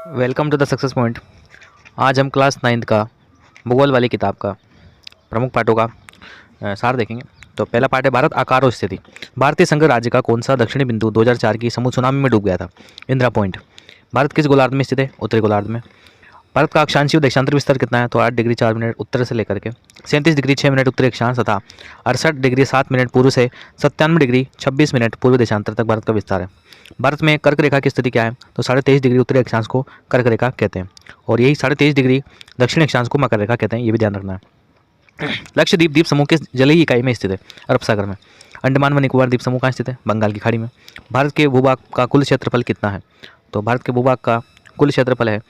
Welcome to the success point. आज हम class 9th का भूगोल वाली किताब का प्रमुख पाठों का सार देखेंगे। तो पहला पाठ है भारत आकार और स्थिति। भारतीय संघ राज्य का कौन सा दक्षिणी बिंदु 2004 की समुद्र सुनामी में डूब गया था? इंदिरा पॉइंट। भारत किस गोलार्ध में स्थित है? उत्तरी गोलार्ध में। भारत का अक्षांशीय देशांतर विस्तार कितना है? तो 8 डिग्री 4 मिनट उत्तर से लेकर के 37 डिग्री 6 मिनट उत्तरी अक्षांश तथा 68 डिग्री 7 मिनट पूर्व से 97 डिग्री 26 मिनट पूर्व देशांतर तक भारत का विस्तार है। भारत में कर्क रेखा की स्थिति क्या है? तो 23.5 डिग्री उत्तरी अक्षांश को कर्क रेखा कहते हैं और यही 23.5 डिग्री दक्षिणी अक्षांश को मकर रेखा कहते हैं। ये भी ध्यान रखना है। लक्षद्वीप द्वीप समूह किस जलीय इकाई में स्थित है? अरब सागर में। अंडमान व निकोबार द्वीप समूह कहाँ स्थित है? बंगाल की खाड़ी में। भारत के भूभाग का कुल क्षेत्रफल कितना है? तो भारत के भूभाग का कुल क्षेत्रफल है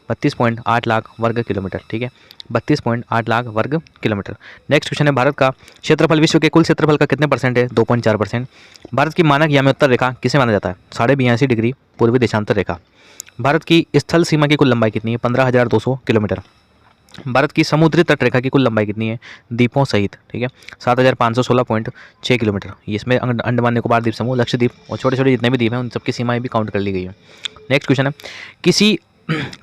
32.8 लाख वर्ग किलोमीटर। ठीक है, 32.8 लाख वर्ग किलोमीटर। नेक्स्ट क्वेश्चन है, भारत का क्षेत्रफल विश्व के कुल क्षेत्रफल का कितने परसेंट है? 2.4%। भारत की मानक याम्योत्तर रेखा किसे माना जाता है? 82.5 डिग्री पूर्वी देशांतर रेखा। भारत की स्थल सीमा की कुल लंबाई कितनी है? 15,200 किलोमीटर। भारत की समुद्री तट रेखा की कुल लंबाई कितनी है द्वीपों सहित? ठीक है, 7,516.6 किलोमीटर। इसमें अंडमान निकोबार द्वीप समूह, लक्षद्वीप और छोटे छोटे जितने भी द्वीप हैं उन सबकी सीमाएं भी काउंट कर ली गई है। नेक्स्ट क्वेश्चन है,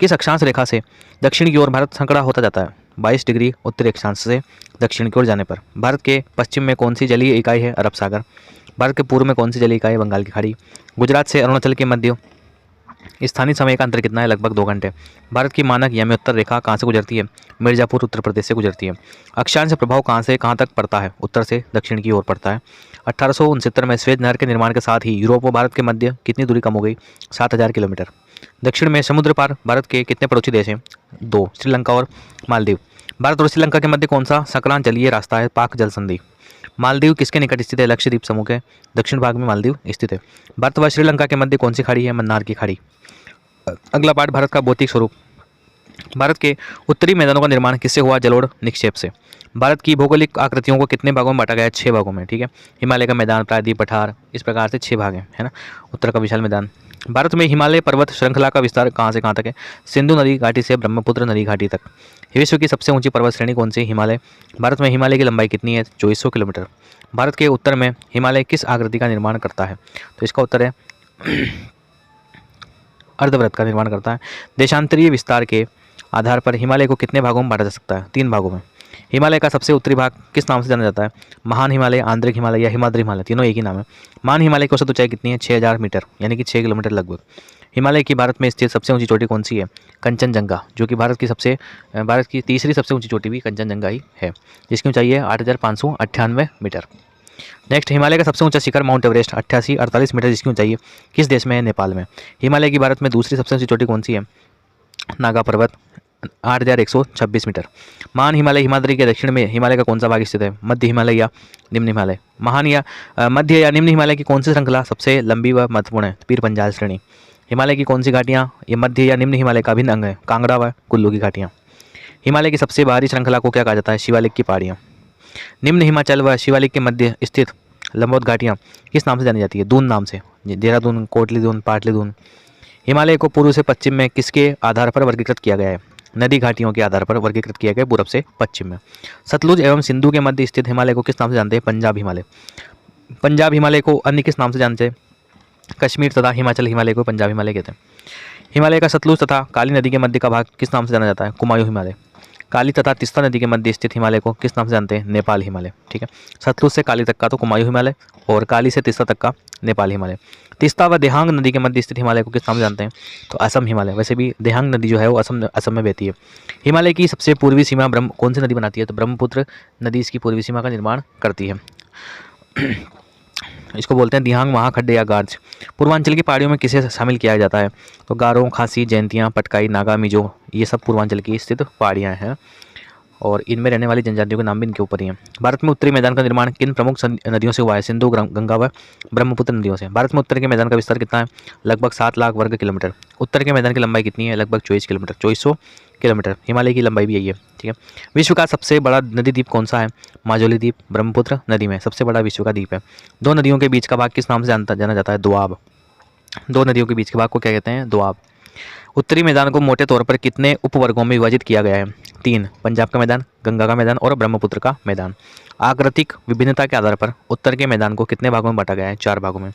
किस अक्षांश रेखा से दक्षिण की ओर भारत संकड़ा होता जाता है? 22 डिग्री उत्तरी अक्षांश से दक्षिण की ओर जाने पर। भारत के पश्चिम में कौन सी जलीय इकाई है? अरब सागर। भारत के पूर्व में कौन सी जलीय इकाई है? बंगाल की खाड़ी। गुजरात से अरुणाचल के मध्य स्थानीय समय का अंतर कितना है? लगभग 2 घंटे। भारत की मानक याम्योत्तर रेखा कहाँ से गुजरती है? मिर्जापुर उत्तर प्रदेश से गुजरती है। अक्षांश प्रभाव कहाँ से कहाँ तक पड़ता है? उत्तर से दक्षिण की ओर पड़ता है। 1869 में स्वेज नहर के निर्माण के साथ ही यूरोप व भारत के मध्य कितनी दूरी कम हो गई? 7,000 किलोमीटर। दक्षिण में समुद्र पार भारत के कितने पड़ोसी देश हैं? 2, श्रीलंका और मालदीव। भारत और श्रीलंका के मध्य कौन सा संक्रांत जलीय रास्ता है? पाक जल संधि। मालदीव किसके निकट स्थित है? लक्षद्वीप समूह के दक्षिण भाग में मालदीव स्थित है। भारत व श्रीलंका के मध्य कौन सी खाड़ी है? मन्नार की खाड़ी। अगला पाठ, भारत का भौतिक स्वरूप। भारत के उत्तरी मैदानों का निर्माण किससे हुआ? जलोढ़ निक्षेप से। भारत की भौगोलिक आकृतियों को कितने भागों में बांटा गया है? 6 भागों में। ठीक है, हिमालय का मैदान, प्रायद्वीप, पठार, इस प्रकार से 6 भाग हैं, है ना। उत्तर का विशाल मैदान। भारत में हिमालय पर्वत श्रृंखला का विस्तार कहाँ से कहाँ तक है? सिंधु नदी घाटी से ब्रह्मपुत्र नदी घाटी तक। विश्व की सबसे ऊंची पर्वत श्रेणी कौन सी? हिमालय। भारत में हिमालय की लंबाई कितनी है? 2400 किलोमीटर। भारत के उत्तर में हिमालय किस आकृति का निर्माण करता है? तो इसका उत्तर है अर्धवृत्त का निर्माण करता है। देशांतरीय विस्तार के आधार पर हिमालय को कितने भागों में बांटा जा सकता है? 3 भागों में। हिमालय का सबसे उत्तरी भाग किस नाम से जाना जाता है? महान हिमालय, आंतरिक हिमालय या हिमाद्री हिमालय, तीनों एक ही नाम है। महान हिमालय की औसत ऊंचाई कितनी है? 6,000 मीटर, यानी कि 6 किलोमीटर लगभग। हिमालय की भारत में स्थित सबसे ऊंची चोटी कौन सी है? कंचनजंगा, जो कि भारत की तीसरी सबसे ऊंची चोटी भी कंचनजंगा ही है, जिसकी ऊंचाई है 8,598 मीटर। नेक्स्ट, हिमालय का सबसे ऊंचा शिखर माउंट एवरेस्ट 8848 मीटर, जिसकी ऊंचाई है किस देश में है? नेपाल में। हिमालय की भारत में दूसरी सबसे ऊंची चोटी कौन सी है? नागा पर्वत, 8,126 मीटर। महान हिमालय हिमाद्री के दक्षिण में हिमालय का कौन सा भाग स्थित है? मध्य हिमालय या निम्न हिमालय। मध्य या निम्न हिमालय की कौन सी श्रृंखला सबसे लंबी व महत्वपूर्ण है? पीर पंजाल श्रेणी। हिमालय की कौन सी घाटियाँ ये मध्य या निम्न हिमालय का अभिन्न अंग है? कांगड़ा व कुल्लू की घाटियाँ। हिमालय की सबसे बाहरी श्रृंखला को क्या कहा जाता है? शिवालिक की पहाड़ियाँ। निम्न हिमाचल व शिवालिक के मध्य स्थित लंबोद घाटियाँ किस नाम से जानी जाती है? दून नाम से। देहरादून, कोटली दून, पाटली दून। हिमालय को पूर्व से पश्चिम में किसके आधार पर वर्गीकृत किया गया है? नदी घाटियों के आधार पर वर्गीकृत किया गया पूर्व से पश्चिम में। सतलुज एवं सिंधु के मध्य स्थित हिमालय को किस नाम से जानते हैं? पंजाब हिमालय। पंजाब हिमालय को अन्य किस नाम से जानते हैं? कश्मीर तथा हिमाचल हिमालय को पंजाब हिमालय कहते हैं। हिमालय का सतलुज तथा काली नदी के मध्य का भाग किस नाम से जाना जाता है? कुमायूं हिमालय। काली तथा तिस्ता नदी के मध्य स्थित हिमालय को किस नाम से जानते हैं? नेपाल हिमालय। ठीक है, सतलुज से काली तक का तो कुमायूं हिमालय और काली से तिस्ता तक का नेपाल हिमालय। तिस्ता व देहांग नदी के मध्य स्थित हिमालय को किस नाम से जानते हैं? तो असम हिमालय। वैसे भी देहांग नदी जो है वो असम में बहती है। हिमालय की सबसे पूर्वी सीमा कौन सी नदी बनाती है? तो ब्रह्मपुत्र नदी इसकी पूर्वी सीमा का निर्माण करती है। इसको बोलते हैं दिहांग महाखड्डे या गार्ज। पूर्वांचल की पहाड़ियों में किसे शामिल किया जाता है? तो गारो, खासी, जयंतियाँ, पटकाई, नागा, मिजो, ये सब पूर्वांचल की स्थित पहाड़ियाँ हैं और इनमें रहने वाली जनजातियों के नाम भी इनके ऊपर ही हैं। भारत में उत्तरी मैदान का निर्माण किन प्रमुख नदियों से हुआ है? सिंधु, गंगा व ब्रह्मपुत्र नदियों से। भारत में उत्तर के मैदान का विस्तार कितना है? लगभग 7 लाख वर्ग किलोमीटर। उत्तर के मैदान की लंबाई कितनी है? लगभग 24 किलोमीटर, 2400 किलोमीटर। हिमालय की लंबाई भी यही है। ठीक है, विश्व का सबसे बड़ा नदी द्वीप कौन सा है? माजुली द्वीप ब्रह्मपुत्र नदी में सबसे बड़ा विश्व का द्वीप है। 2 नदियों के बीच का भाग किस नाम से जाना जाता है? दोआब। 2 नदियों के बीच के भाग को क्या कहते हैं? दोआब। उत्तरी मैदान को मोटे तौर पर कितने उपवर्गों में विभाजित किया गया है? 3, पंजाब का मैदान, गंगा का मैदान और ब्रह्मपुत्र का मैदान। आकृतिक विभिन्नता के आधार पर उत्तर के मैदान को कितने भागों में बांटा गया है? 4 भागों में।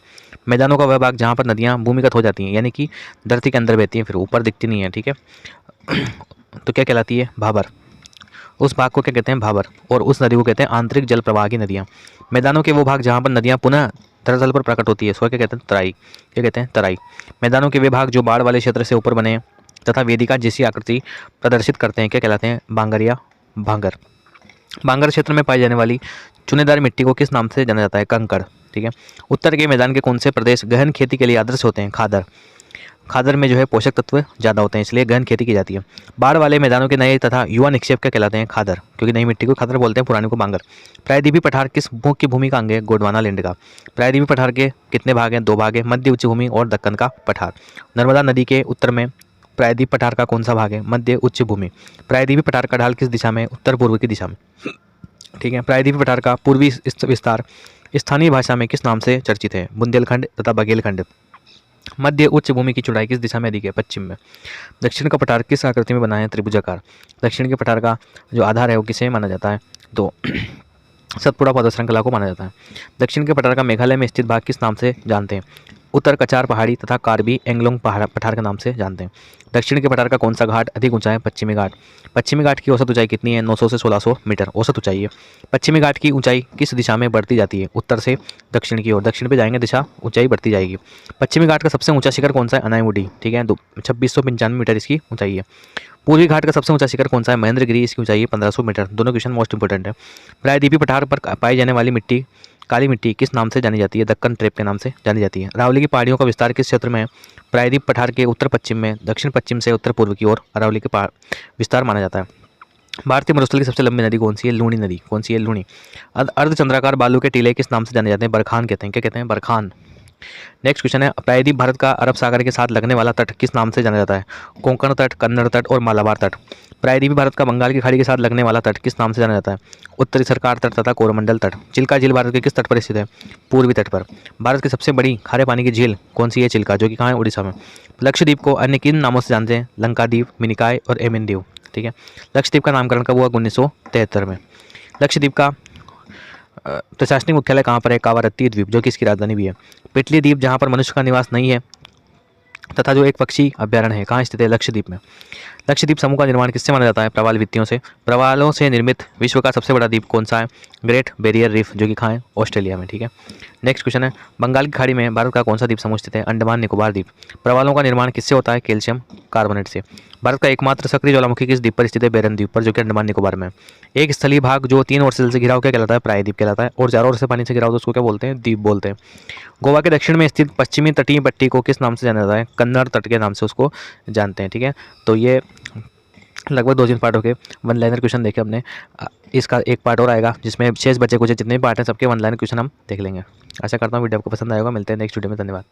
मैदानों का वह भाग जहाँ पर नदियाँ भूमिगत हो जाती हैं, यानी कि धरती के अंदर बहती हैं, फिर ऊपर दिखती नहीं है, ठीक है, तो क्या कहलाती है? भाबर। उस भाग को क्या कहते हैं? भाबर। और उस नदी को कहते हैं आंतरिक जल प्रवाह की नदियाँ। मैदानों के वो भाग जहाँ पर नदियाँ पुनः धरातल पर प्रकट होती है, उसको क्या कहते हैं? तराई। क्या कहते हैं? तराई। मैदानों के वे भाग जो बाढ़ वाले क्षेत्र से ऊपर बने तथा वेदिका जैसी आकृति प्रदर्शित करते हैं, क्या कहलाते हैं? बांगर या भांगर। बांगर क्षेत्र में पाई जाने वाली चुनेदार मिट्टी को किस नाम से जाना जाता है? कंकड़। ठीक है। उत्तर के मैदान के कौन से प्रदेश गहन खेती के लिए आदर्श होते हैं? खादर। खादर में जो है पोषक तत्व ज़्यादा होते हैं, इसलिए गहन खेती की जाती है। बाढ़ वाले मैदानों के नए तथा युवा निक्षेप क्या कहलाते हैं? खादर, क्योंकि नई मिट्टी को खादर बोलते हैं, पुराने को बांगर। प्रायद्वीपीय पठार किस मुख्य भूमि का अंग है? गोंडवाना लैंड का। प्रायद्वीपीय पठार के कितने भाग हैं? 2 भाग है, मध्य उच्च भूमि और दक्कन का पठार। नर्मदा नदी के उत्तर में प्रायद्वीप पठार का कौन सा भाग है? मध्य उच्च भूमि। प्रायद्वीपीय पठार का ढाल किस दिशा में? उत्तर पूर्व की दिशा में। ठीक है। प्रायद्वीपीय पठार का पूर्वी विस्तार स्थानीय भाषा में किस नाम से चर्चित है? बुंदेलखंड तथा बघेलखंड। मध्य उच्च भूमि की चौड़ाई किस दिशा में अधिक है? पश्चिम में। दक्षिण का पठार किस आकृति में बना है? त्रिभुजाकार। दक्षिण के पठार का जो आधार है वो किसे माना जाता है? तो सतपुड़ा पद श्रृंखला को माना जाता है। दक्षिण के पठार का मेघालय में स्थित भाग किस नाम से जानते हैं? उत्तर कचार पहाड़ी तथा कार्बी एंगलोंग पठार के नाम से जानते हैं। दक्षिण के पठार का कौन सा घाट अधिक ऊंचा है? पश्चिमी घाट। पश्चिमी घाट की औसत ऊंचाई कितनी है? 900 से 1600 मीटर औसत ऊंचाई है। पश्चिमी घाट की ऊंचाई किस दिशा में बढ़ती जाती है? उत्तर से दक्षिण की ओर। दक्षिण पे जाएंगे दिशा ऊंचाई बढ़ती जाएगी। पश्चिमी घाट का सबसे ऊंचा शिखर कौन सा है? अनाईमुडी। ठीक है, 2695 मीटर इसकी ऊंचाई है। पूर्वी घाट का सबसे ऊंचा शिखर कौन सा है? महेंद्रगिरी, इसकी ऊंचाई है 1500 मीटर। दोनों क्वेश्चन मोस्ट इंपोर्टेंट है। प्रायद्वीपीय पठार पर पाई जाने वाली मिट्टी काली मिट्टी किस नाम से जानी जाती है? दक्कन ट्रेप के नाम से जानी जाती है। अरावली की पहाड़ियों का विस्तार किस क्षेत्र में है? प्रायद्वीप पठार के उत्तर पश्चिम में, दक्षिण पश्चिम से उत्तर पूर्व की ओर अरावली के विस्तार माना जाता है। भारतीय मरुस्थल की सबसे लंबी नदी कौन सी है? लूणी नदी। कौन सी है? लूणी। अर्धचंद्राकार बालू के टीले किस नाम से जाने जाते हैं? बरखान कहते हैं। क्या कहते हैं? बरखान। नेक्स्ट क्वेश्चन है, प्रायद्वीप भारत का अरब सागर के साथ लगने वाला तट किस नाम से जाना जाता है? कोंकण तट, कन्नड़ तट और मालाबार तट। प्रायद्वीप भारत का बंगाल की खाड़ी के साथ लगने वाला तट किस नाम से जाना जाता है? उत्तरी सरकार तट तथा कोरोमंडल तट। चिल्का झील भारत के किस तट पर स्थित है? पूर्वी तट पर। भारत की सबसे बड़ी खारे पानी की झील कौन सी है? चिल्का, जो कि कहाँ है? उड़ीसा में। लक्षद्वीप को अन्य किन नामों से जानते हैं? लंकाद्वीप, मिनिकॉय और एमन द्वीप। ठीक है। लक्षद्वीप का नामकरण कब हुआ? 1973 में। लक्षद्वीप का प्रशासनिक मुख्यालय कहाँ पर है? कावारत्ती द्वीप, जो कि इसकी राजधानी भी है। पिटली द्वीप, जहाँ पर मनुष्य का निवास नहीं है तथा जो एक पक्षी अभ्यारण्य है, कहाँ स्थित है? लक्षद्वीप में। लक्षद्वीप समूह का निर्माण किससे माना जाता है? प्रवाल भित्तियों से। प्रवालों से निर्मित विश्व का सबसे बड़ा द्वीप कौन सा है? ग्रेट बैरियर रीफ, जो कि कहाँ है? ऑस्ट्रेलिया में। ठीक है। नेक्स्ट क्वेश्चन है, बंगाल की खाड़ी में भारत का कौन सा द्वीप समूह स्थित है? अंडमान निकोबार द्वीप। प्रवालों का निर्माण किससे होता है? कैल्शियम कार्बोनेट से। भारत का एकमात्र सक्रिय ज्वालामुखी किस द्वीप पर स्थित है? बेरन द्वीप पर, जो कि अंडमान निकोबार में। एक स्थलीय भाग जो 3 ओर से घिरा हो क्या कहलाता है? प्रायद्वीप कहलाता है। और 4 ओर से पानी से घिरा हो तो उसको क्या बोलते हैं? द्वीप बोलते हैं। गोवा के दक्षिण में स्थित पश्चिमी तटीय पट्टी को किस नाम से जाना जाता है? कन्नड़ तट के नाम से उसको जानते हैं। ठीक है। तो ये लगभग 2-3 पार्टों के वन लाइनर क्वेश्चन देखे हमने। इसका एक पार्ट और आएगा जिसमें शेष बचे कुछ जितने भी पार्ट हैं सबके वन लाइनर क्वेश्चन हम देख लेंगे। आशा करता हूँ वीडियो आपको पसंद आएगा। मिलते हैं नेक्स्ट वीडियो में। धन्यवाद।